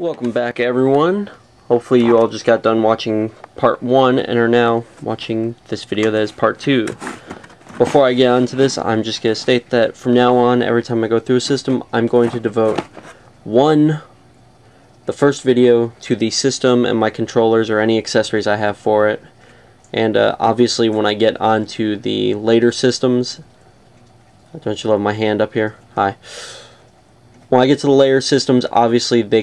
Welcome back, everyone. Hopefully you all just got done watching part 1 and are now watching this video that is part 2. Before I get on to this, I'm just going to state that from now on, every time I go through a system, I'm going to devote the first video to the system and my controllers or any accessories I have for it. And obviously when I get onto the later systems, don't you love my hand up here? Hi. When I get to the layer systems, obviously the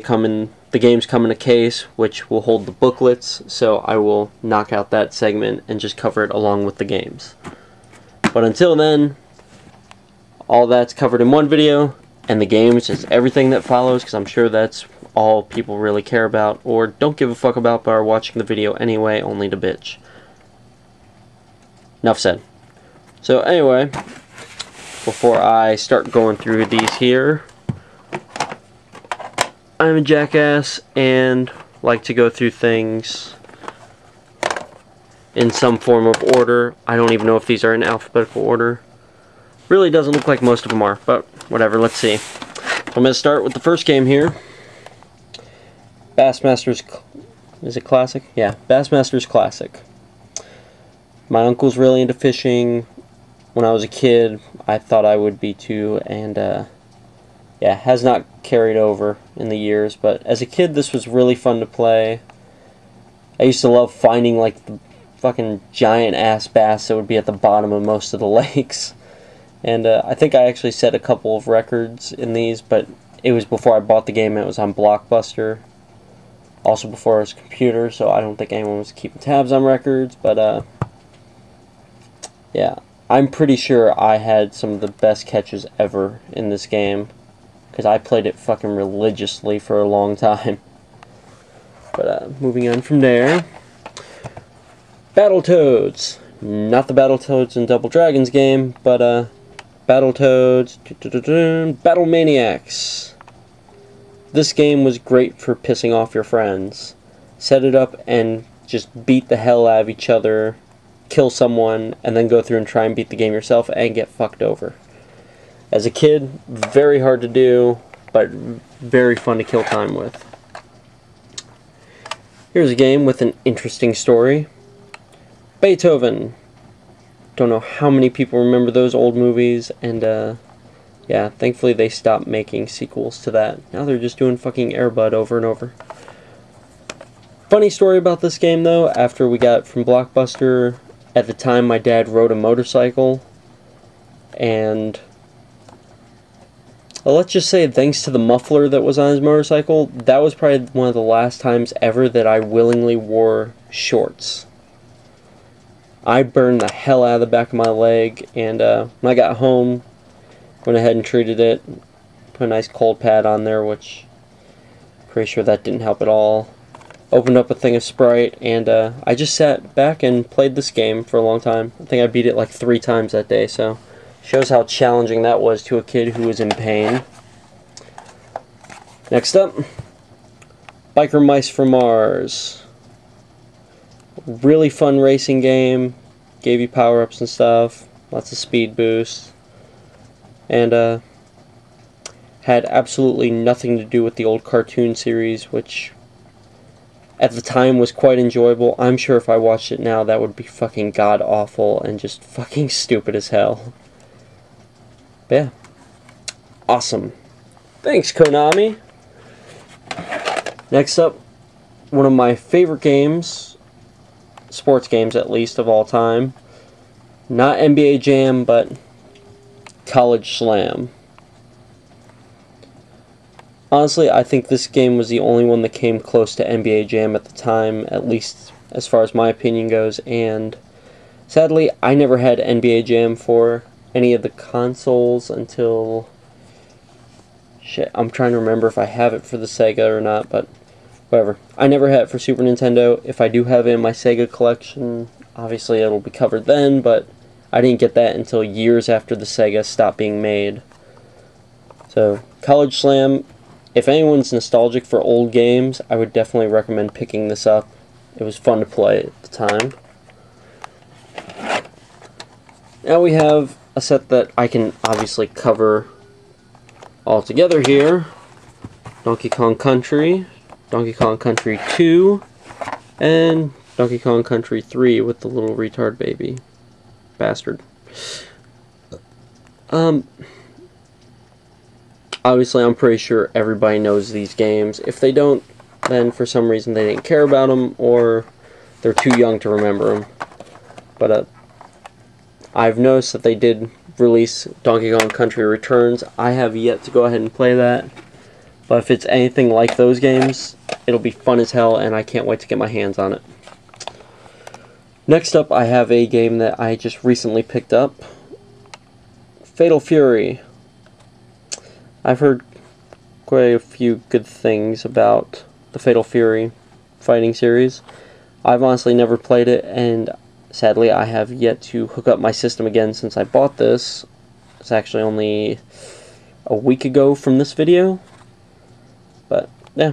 games come in a case which will hold the booklets, so I will knock out that segment and just cover it along with the games. But until then, all that's covered in one video, and the games is everything that follows, because I'm sure that's all people really care about, or don't give a fuck about, but are watching the video anyway, only to bitch. Enough said. So anyway, before I start going through these here, I'm a jackass and like to go through things in some form of order. I don't even know if these are in alphabetical order. Really doesn't look like most of them are, but whatever, let's see. I'm going to start with the first game here. Bassmasters, is it Classic? Yeah, Bassmasters Classic. My uncle's really into fishing. When I was a kid, I thought I would be too, and yeah, has not carried over in the years, but as a kid this was really fun to play. I used to love finding like the fucking giant ass bass that would be at the bottom of most of the lakes. And I think I actually set a couple of records in these, but it was before I bought the game. It was on Blockbuster. Also before it was a computer, so I don't think anyone was keeping tabs on records, but yeah, I'm pretty sure I had some of the best catches ever in this game, because I played it fucking religiously for a long time. But moving on from there, Battletoads. Not the Battletoads in Double Dragons game, but Battletoads, Battle Maniacs. This game was great for pissing off your friends. Set it up and just beat the hell out of each other, kill someone, and then go through and try and beat the game yourself and get fucked over. As a kid, very hard to do, but very fun to kill time with. Here's a game with an interesting story. Beethoven. Don't know how many people remember those old movies, and yeah, thankfully they stopped making sequels to that. Now they're just doing fucking Air Bud over and over. Funny story about this game though, after we got it from Blockbuster, at the time my dad rode a motorcycle, and well, let's just say thanks to the muffler that was on his motorcycle, that was probably one of the last times ever that I willingly wore shorts. I burned the hell out of the back of my leg, and when I got home, went ahead and treated it, put a nice cold pad on there, which I'm pretty sure that didn't help at all. Opened up a thing of Sprite, and I just sat back and played this game for a long time. I think I beat it like 3 times that day, so shows how challenging that was to a kid who was in pain. Next up, Biker Mice from Mars. Really fun racing game. Gave you power-ups and stuff. Lots of speed boosts. And had absolutely nothing to do with the old cartoon series, which at the time was quite enjoyable. I'm sure if I watched it now, that would be fucking god-awful and just fucking stupid as hell. But yeah, awesome. Thanks, Konami. Next up, one of my favorite games, sports games at least, of all time. Not NBA Jam, but College Slam. Honestly, I think this game was the only one that came close to NBA Jam at the time, at least as far as my opinion goes, and sadly, I never had NBA Jam for any of the consoles until, shit, I'm trying to remember if I have it for the Sega or not, but whatever. I never had it for Super Nintendo. If I do have it in my Sega collection, obviously it'll be covered then, but I didn't get that until years after the Sega stopped being made. So, College Slam, if anyone's nostalgic for old games, I would definitely recommend picking this up. It was fun to play at the time. Now we have a set that I can obviously cover all together here. Donkey Kong Country. Donkey Kong Country 2, and Donkey Kong Country 3 with the little retard baby. Bastard. Obviously, I'm pretty sure everybody knows these games. If they don't, then for some reason they didn't care about them, or they're too young to remember them. But I've noticed that they did release Donkey Kong Country Returns. I have yet to go ahead and play that. But if it's anything like those games, it'll be fun as hell, and I can't wait to get my hands on it. Next up, I have a game that I just recently picked up. Fatal Fury. I've heard quite a few good things about the Fatal Fury fighting series. I've honestly never played it, and sadly I have yet to hook up my system again since I bought this. It's actually only a week ago from this video. But, yeah.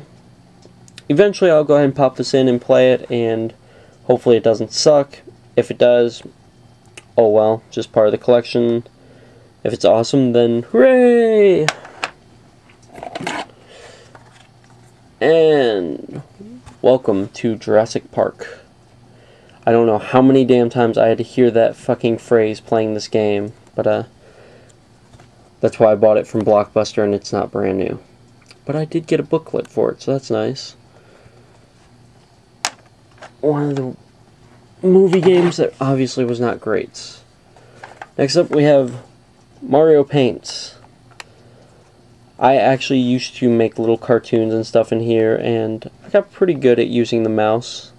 Eventually I'll go ahead and pop this in and play it, and hopefully it doesn't suck. If it does, oh well, just part of the collection. If it's awesome, then hooray! And welcome to Jurassic Park. I don't know how many damn times I had to hear that fucking phrase playing this game, but that's why I bought it from Blockbuster, and it's not brand new. But I did get a booklet for it, so that's nice. One of the movie games that obviously was not great. Next up we have Mario Paints. I actually used to make little cartoons and stuff in here, and I got pretty good at using the mouse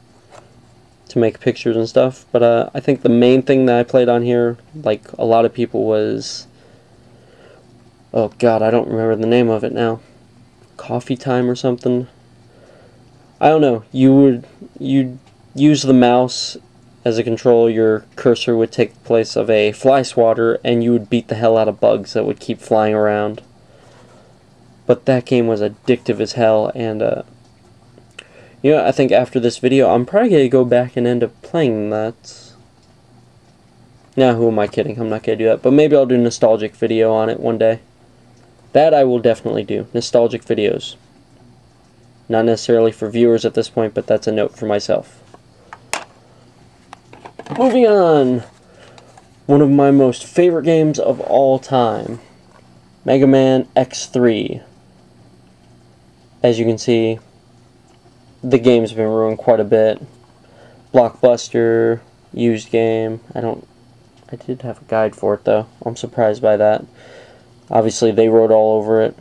to make pictures and stuff, but I think the main thing that I played on here, like a lot of people, was, oh god, I don't remember the name of it now. Coffee Time or something? I don't know. You'd use the mouse as a control, your cursor would take the place of a fly swatter, and you would beat the hell out of bugs that would keep flying around. But that game was addictive as hell, and you know, I think after this video, I'm probably going to go back and end up playing that. Now, who am I kidding? I'm not going to do that, but maybe I'll do a nostalgic video on it one day. That I will definitely do. Nostalgic videos. Not necessarily for viewers at this point, but that's a note for myself. Moving on. One of my most favorite games of all time. Mega Man X3. As you can see, the game's been ruined quite a bit. Blockbuster, used game. I did have a guide for it though. I'm surprised by that. Obviously they wrote all over it.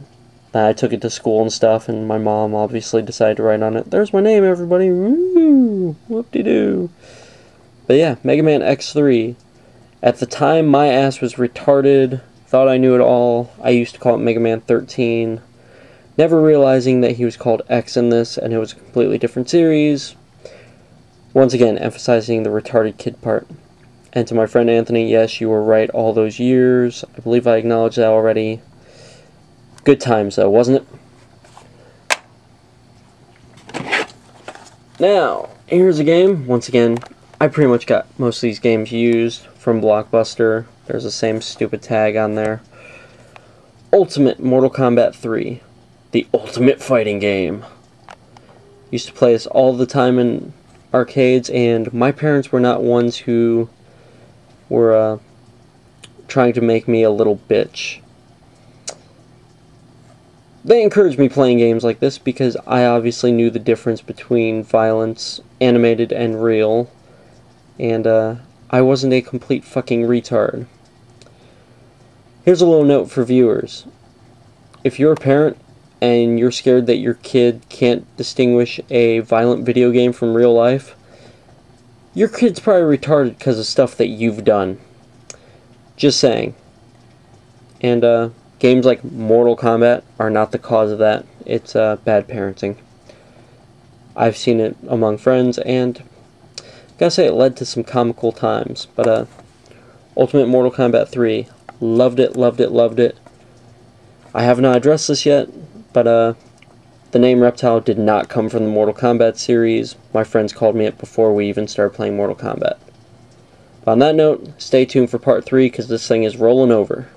I took it to school and stuff, and my mom obviously decided to write on it. There's my name, everybody. Woo! Whoop-de-doo. But yeah, Mega Man X3. At the time, my ass was retarded. Thought I knew it all. I used to call it Mega Man 13. Never realizing that he was called X in this, and it was a completely different series. Once again, emphasizing the retarded kid part. And to my friend Anthony, yes, you were right all those years. I believe I acknowledged that already. Good times, though, wasn't it? Now, here's a game. Once again, I pretty much got most of these games used from Blockbuster. There's the same stupid tag on there. Ultimate Mortal Kombat 3. The ultimate fighting game. Used to play this all the time in arcades, and my parents were not ones who were trying to make me a little bitch. They encouraged me playing games like this because I obviously knew the difference between violence, animated, and real, and I wasn't a complete fucking retard. Here's a little note for viewers. If you're a parent and you're scared that your kid can't distinguish a violent video game from real life, your kid's probably retarded because of stuff that you've done. Just saying. And games like Mortal Kombat are not the cause of that. It's bad parenting. I've seen it among friends, and gotta say it led to some comical times. But Ultimate Mortal Kombat 3, loved it, loved it, loved it. I have not addressed this yet, but the name Reptile did not come from the Mortal Kombat series. My friends called me it before we even started playing Mortal Kombat. On that note, stay tuned for part 3 because this thing is rolling over.